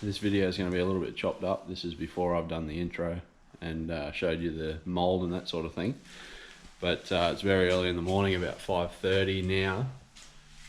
this video is going to be a little bit chopped up. This is before I've done the intro and showed you the mold and that sort of thing. But it's very early in the morning, about 5:30 now,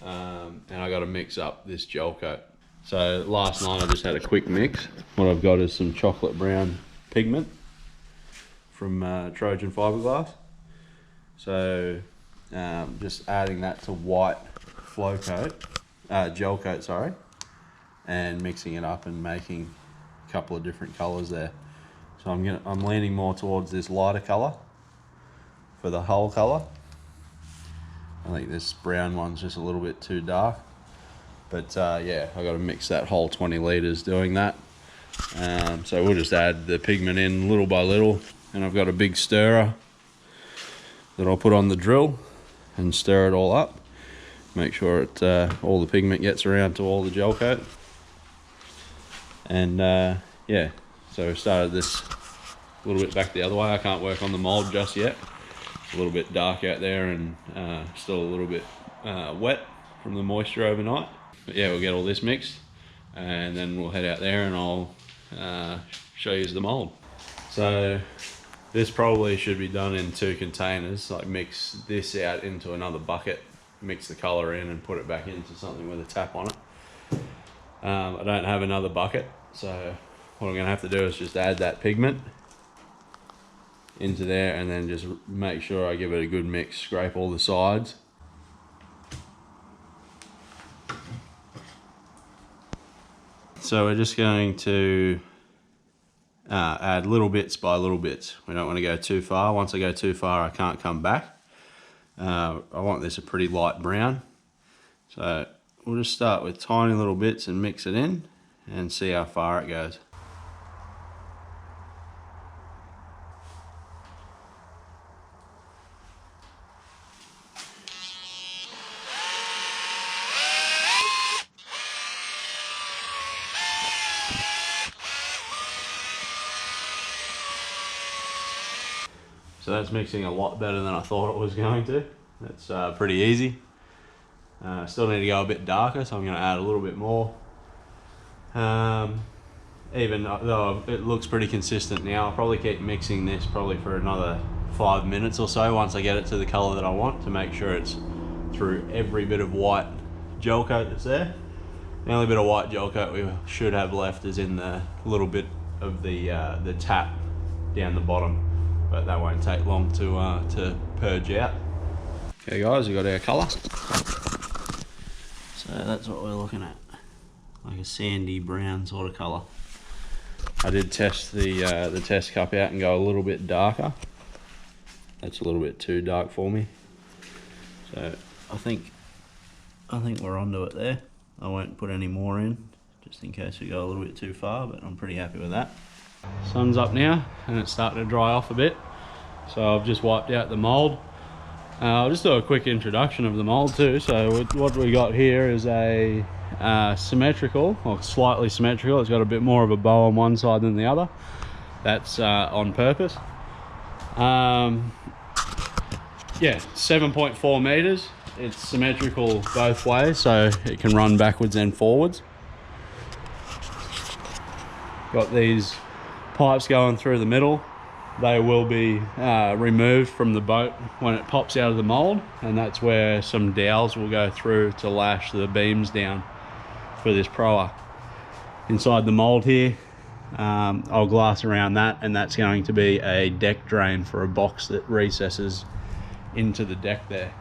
and I got to mix up this gel coat. So last night I just had a quick mix. What I've got is some chocolate brown pigment from Trojan Fiberglass. So just adding that to white flow coat, gel coat, sorry, and mixing it up and making a couple of different colors there. So I'm leaning more towards this lighter color for the whole color. I think this brown one's just a little bit too dark, but yeah, I got to mix that whole 20 liters doing that. So we'll just add the pigment in little by little, and I've got a big stirrer that I'll put on the drill and stir it all up. Make sure all the pigment gets around to all the gel coat. And yeah, so we started this a little bit back the other way. I can't work on the mold just yet. It's a little bit dark out there and still a little bit wet from the moisture overnight. But yeah, we'll get all this mixed and then we'll head out there and I'll show you the mold. So this probably should be done in 2 containers, like mix this out into another bucket, mix the color in and put it back into something with a tap on it. I don't have another bucket, so what I'm gonna have to do is just add that pigment into there and then just make sure I give it a good mix, scrape all the sides. So we're just going to add little bits by little bits. We don't want to go too far. Once I go too far, I can't come back. I want this a pretty light brown. So we'll just start with tiny little bits and mix it in and see how far it goes. So that's mixing a lot better than I thought it was going to. That's pretty easy. Still need to go a bit darker, so I'm going to add a little bit more. Even though it looks pretty consistent now, I'll probably keep mixing this probably for another 5 minutes or so once I get it to the color that I want, to make sure it's through every bit of white gel coat that's there. The only bit of white gel coat we should have left is in the little bit of the tap down the bottom, but that won't take long to purge out. Okay guys, we got our colour. So that's what we're looking at, like a sandy brown sort of colour. I did test the test cup out and go a little bit darker. That's a little bit too dark for me. So I think we're onto it there. I won't put any more in, just in case we go a little bit too far, but I'm pretty happy with that. Sun's up now and it's starting to dry off a bit. So I've just wiped out the mould. I'll just do a quick introduction of the mould too. So what we got here is a symmetrical, or slightly symmetrical. It's got a bit more of a bow on one side than the other. That's on purpose. Yeah, 7.4 meters. It's symmetrical both ways, so it can run backwards and forwards. Got these pipes going through the middle. They will be removed from the boat when it pops out of the mold, and that's where some dowels will go through to lash the beams down for this Proa. Inside the mold here, I'll glass around that, and that's going to be a deck drain for a box that recesses into the deck there.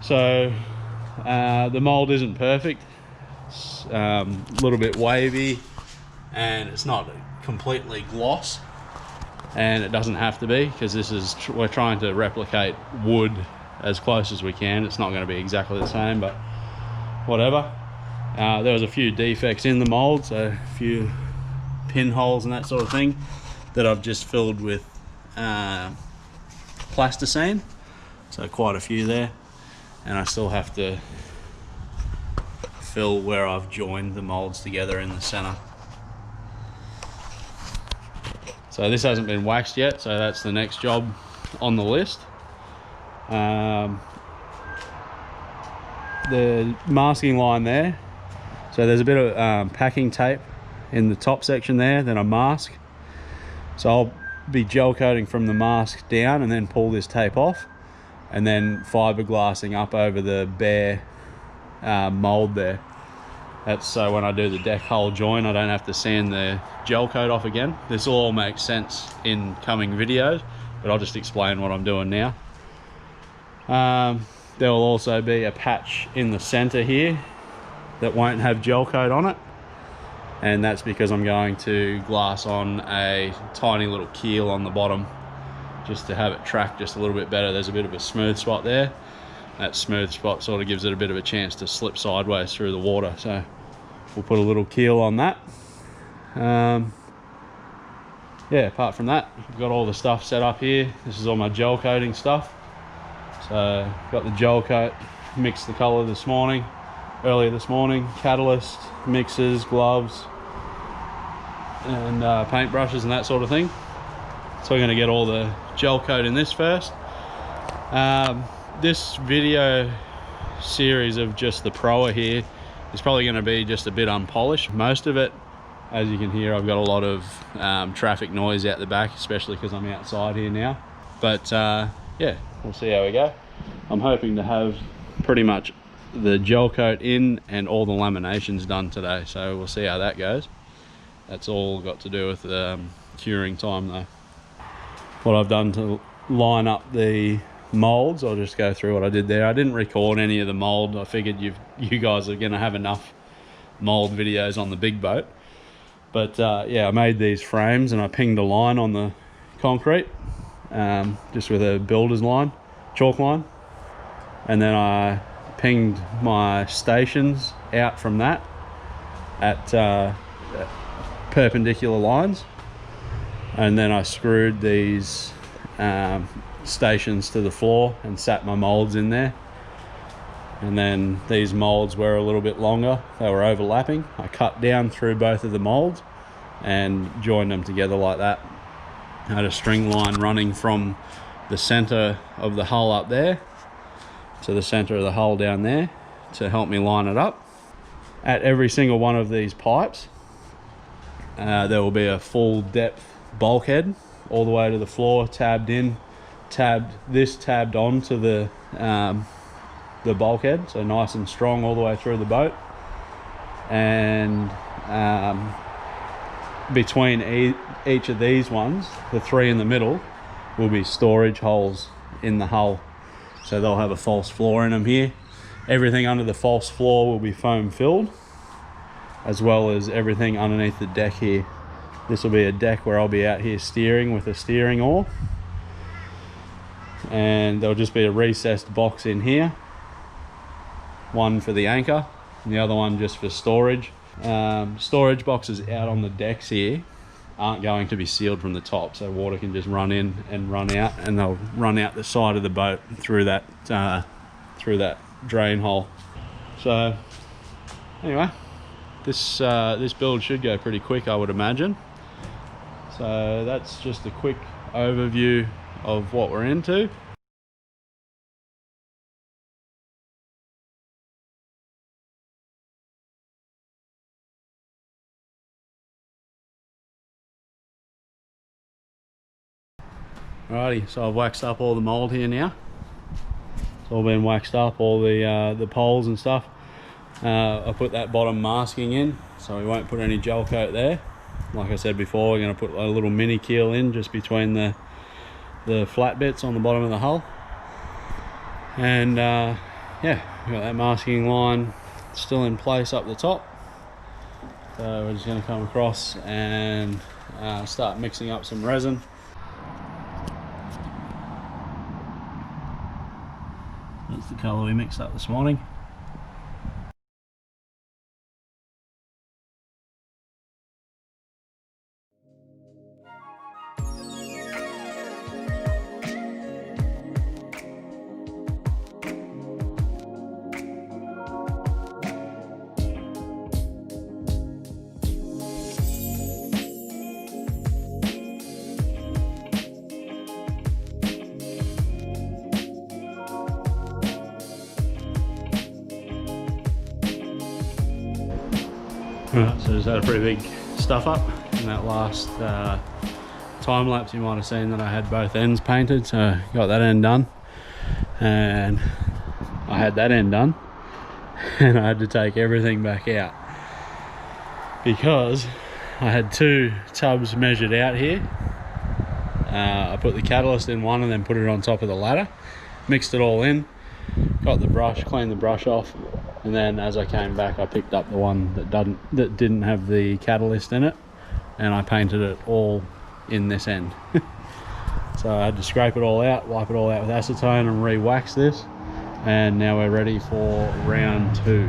So the mold isn't perfect. It's a little bit wavy and it's not completely gloss, and it doesn't have to be, because we're trying to replicate wood as close as we can. It's not going to be exactly the same, but whatever. There was a few defects in the mold, so a few pinholes and that sort of thing that I've just filled with plasticine, so quite a few there, and I still have to fill where I've joined the molds together in the center. So this hasn't been waxed yet, so that's the next job on the list. The masking line there, so there's a bit of packing tape in the top section there, then I mask. So I'll be gel coating from the mask down and then pull this tape off, and then fiberglassing up over the bare mold there. That's so when I do the deck hull join, I don't have to sand the gel coat off again. This will all make sense in coming videos, but I'll just explain what I'm doing now. There will also be a patch in the center here that won't have gel coat on it, and that's because I'm going to glass on a tiny little keel on the bottom just to have it track just a little bit better. There's a bit of a smooth spot there. That smooth spot sort of gives it a bit of a chance to slip sideways through the water, so we'll put a little keel on that. Yeah, apart from that, I've got all the stuff set up here. This is all my gel coating stuff. So got the gel coat, mixed the color earlier this morning, catalyst, mixers, gloves, and paint brushes and that sort of thing. So we're going to get all the gel coat in this first. This video series of just the Proa here is probably going to be just a bit unpolished. Most of it, as you can hear, I've got a lot of traffic noise out the back, especially because I'm outside here now. But yeah, we'll see how we go. I'm hoping to have pretty much the gel coat in and all the laminations done today, so we'll see how that goes. That's all got to do with curing time though. What I've done to line up the molds, I'll just go through what I did there. I didn't record any of the mold. I figured you guys are going to have enough mold videos on the big boat. But yeah, I made these frames and I pinged a line on the concrete, just with a builder's line, chalk line, and then I pinged my stations out from that at perpendicular lines, and then I screwed these stations to the floor and sat my molds in there. And then these molds were a little bit longer, they were overlapping. I cut down through both of the molds and joined them together like that. I had a string line running from the center of the hull up there to the center of the hull down there to help me line it up. At every single one of these pipes, there will be a full depth bulkhead all the way to the floor, tabbed in, tabbed onto the bulkhead, so nice and strong all the way through the boat. And between each of these ones, the three in the middle, will be storage holes in the hull, so they'll have a false floor in them here. Everything under the false floor will be foam filled, as well as everything underneath the deck here. This will be a deck where I'll be out here steering with a steering oar, and there'll just be a recessed box in here, one for the anchor and the other one just for storage. Storage boxes out on the decks here aren't going to be sealed from the top, so water can just run in and run out, and they'll run out the side of the boat through that drain hole. So anyway, this build should go pretty quick, I would imagine. So that's just a quick overview of what we're into. Alrighty, so I've waxed up all the mold here now. It's all been waxed up, all the poles and stuff. I put that bottom masking in, so we won't put any gel coat there. Like I said before, we're going to put a little mini keel in just between the flat bits on the bottom of the hull. And yeah, we've got that masking line still in place up the top. So we're just going to come across and start mixing up some resin. That's the colour we mixed up this morning. Right, so just had a pretty big stuff up in that last time lapse. You might have seen that I had both ends painted, so got that end done, and I had that end done, and I had to take everything back out because I had 2 tubs measured out here. I put the catalyst in one and then put it on top of the ladder, mixed it all in, got the brush, cleaned the brush off, and then as I came back I picked up the one that didn't have the catalyst in it, and I painted it all in this end. So I had to scrape it all out, wipe it all out with acetone and re-wax this, and now we're ready for round 2.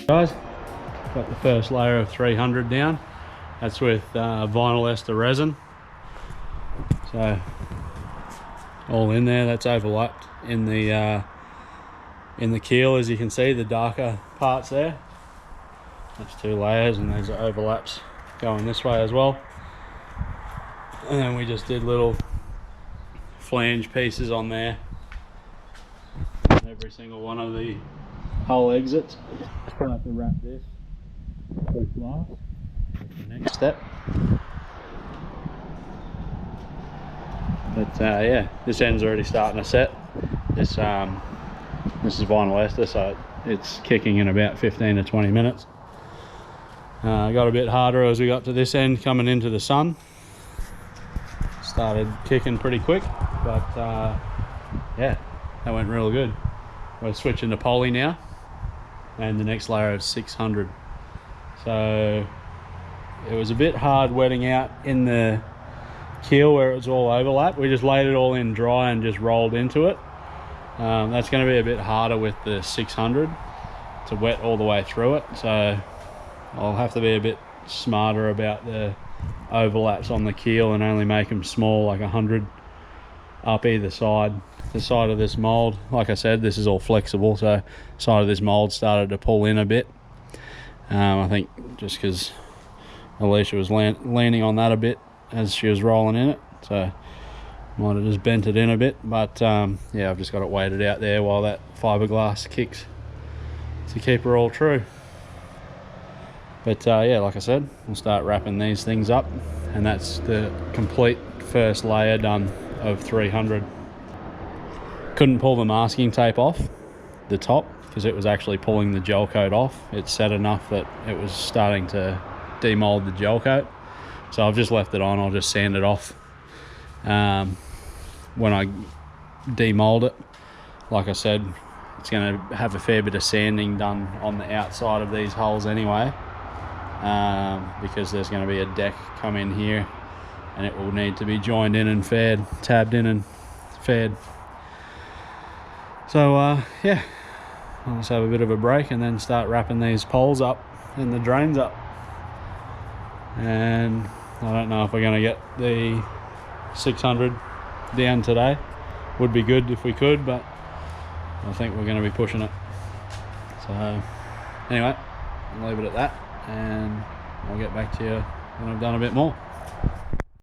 Guys, got the first layer of 300 down. That's with vinyl ester resin. So all in there. That's overlapped in the keel, as you can see, the darker parts there. That's 2 layers, and there's overlaps going this way as well. And then we just did little flange pieces on there, every single one of the hull exits. Probably have to wrap this with glass. The next step. But yeah, this end's already starting to set. This is vinyl ester, so it's kicking in about 15 to 20 minutes. Got a bit harder as we got to this end coming into the sun. Started kicking pretty quick, but yeah, that went real good. We're switching to poly now, and the next layer of 600. So it was a bit hard wetting out in the keel where it was all overlapped. We just laid it all in dry and just rolled into it. That's going to be a bit harder with the 600 to wet all the way through it, so I'll have to be a bit smarter about the overlaps on the keel and only make them small, like 100 up either side. The side of this mold, like I said, this is all flexible, so side of this mold started to pull in a bit. I think just because Alicia was leaning on that a bit as she was rolling in it, so might have just bent it in a bit. But yeah, I've just got it weighted out there while that fiberglass kicks to keep her all true. But yeah, like I said, we'll start wrapping these things up, and that's the complete first layer done of 300. Couldn't pull the masking tape off the top because it was actually pulling the gel coat off. It's set enough that it was starting to demold the gel coat, so I've just left it on. I'll just sand it off when I demold it. Like I said, it's going to have a fair bit of sanding done on the outside of these holes anyway, because there's going to be a deck come in here and it will need to be joined in and faired, tabbed in and faired. So yeah, I'll just have a bit of a break and then start wrapping these poles up and the drains up. And I don't know if we're going to get the 600 down today. Would be good if we could, but I think we're going to be pushing it. So anyway, I'll leave it at that, and I'll get back to you when I've done a bit more.